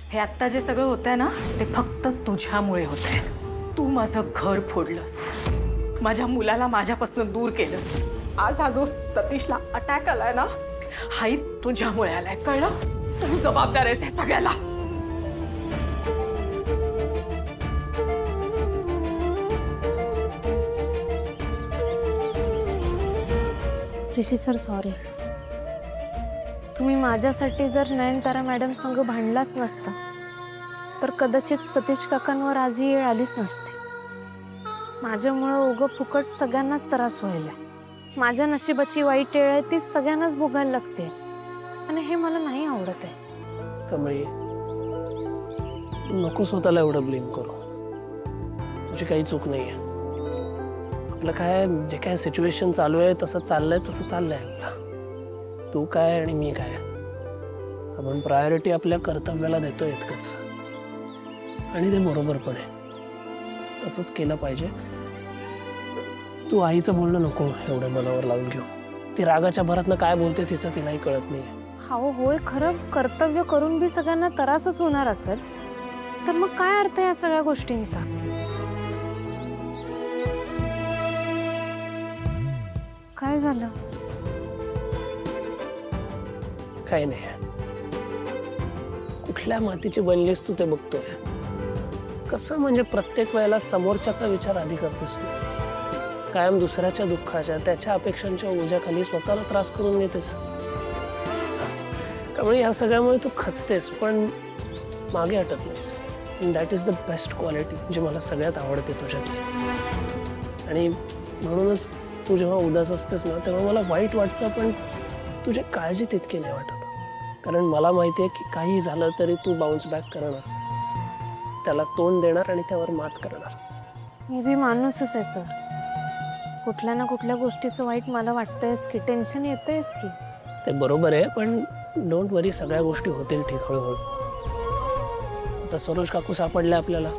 हे आत्ता जे सगळं होतंय ना ते फक्त तुझ्यामुळे होतंय। तू माझं घर फोडलंस, माझ्या मुलाला माझ्यापासून दूर केलंस। आज हा जो सतीशला अटॅक आलाय ना हाही तुझ्यामुळे आलाय, कळलं? तू जबाबदार आहेस हे सगळ्याला। ऋषी सर सॉरी। तुम्ही माझ्यासाठी जर नयनतारा मॅडम संग भांडलाच नसता तर कदाचित सतीश काकांवर आज ही वेळ आलीच नसती। माझ्यामुळे उगं फुकट सगळ्यांनाच त्रास व्हायला। माझ्या नशिबाची वाईट वेळ आहे ती सगळ्यांनाच भोगायला लागते आणि हे मला नाही आवडत आहे। कमळी, नको स्वतःला एवढं ब्लेम करू। तुझी काही चूक नाही आहे। आपलं काय जे काय सिच्युएशन चालू आहे तसं चाललंय आपलं। तू काय आणि मी काय, आपण प्रायोरिटी आपल्या कर्तव्याला देतोय इतकंच, आणि ते बरोबर पण आहे। तसंच केलं पाहिजे। तू आईचं बोलणं नको एवढं मनावर लावून घेऊ। ती रागाच्या भरातनं काय बोलते तिचं तिलाही कळत नाही। हो होय, खरं कर्तव्य करून बी सगळ्यांना त्रासच होणार असेल तर मग काय अर्थ आहे या सगळ्या गोष्टींचा? काय झालं? काही नाही। कुठल्या मातीची बनलीस तू ते बघतोय। कसं म्हणजे प्रत्येक वेळेला समोरच्याचा विचार आधी करतेस तू। कायम दुसऱ्याच्या दुःखाच्या त्याच्या अपेक्षांच्या ओझ्याखाली स्वतःला त्रास करून घेतेस। त्यामुळे या सगळ्यामुळे तू खचतेस पण मागे हटत नाहीस। That is the best quality जी मला सगळ्यात आवडते तुझ्यात। आणि म्हणूनच तू जेव्हा उदास असतेस ना तेव्हा मला वाईट वाटतं, पण तुझी काळजी तितकी नाही वाटत। कारण मला माहिती आहे की काही झालं तरी तू बाउन्स बॅक करणार, त्याला तोंड देणार आणि त्यावर मात करणार। मी बी माणूसच आहे सर। कुठल्या ना कुठल्या गोष्टीचं वाईट मला वाटतंयच की, टेन्शन येतंयच की। ते बरोबर आहे, पण डोंट वरी, सगळ्या गोष्टी होतील ठीक हळूहळू। आता सरोज काकू सापडल्या आपल्याला,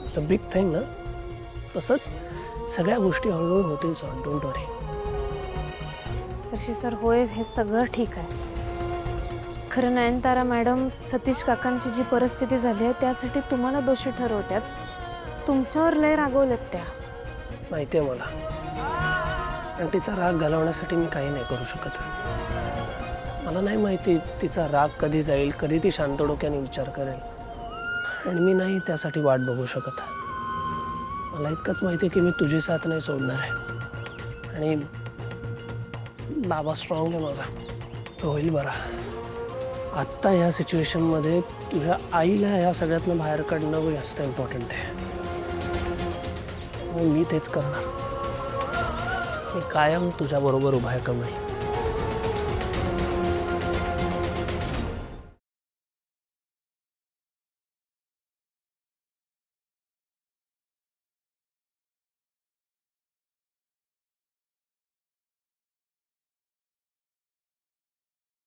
इट्स अ बिग थिंग ना। तसंच सगळ्या गोष्टी हळूहळू होतील sort, don't worry. Rishi sir होय, हे सगळं ठीक आहे। खरं नयनतारा मॅडम, सतीश काकांची जी परिस्थिती झाली आहे त्यासाठी तुम्हाला दोषी ठरवतात, तुमच्यावर लय रागवलेत त्या। माहिती आहे मला, आणि तिचा राग घालवण्यासाठी मी काही नाही करू शकत। मला नाही माहिती तिचा राग कधी जाईल, कधी ती शांत डोक्याने विचार करेल, आणि मी नाही त्यासाठी वाट बघू शकत। मला इतकंच माहिती आहे की मी तुझी साथ नाही सोडणार आहे, आणि बाबा स्ट्रॉंग आहे माझा, तो होईल बरा। आत्ता ह्या सिच्युएशनमध्ये तुझ्या आईला ह्या सगळ्यातनं बाहेर काढणं जास्त इम्पॉर्टंट आहे। मी तेच करणार। मी कायम तुझ्याबरोबर उभा आहे कमळी।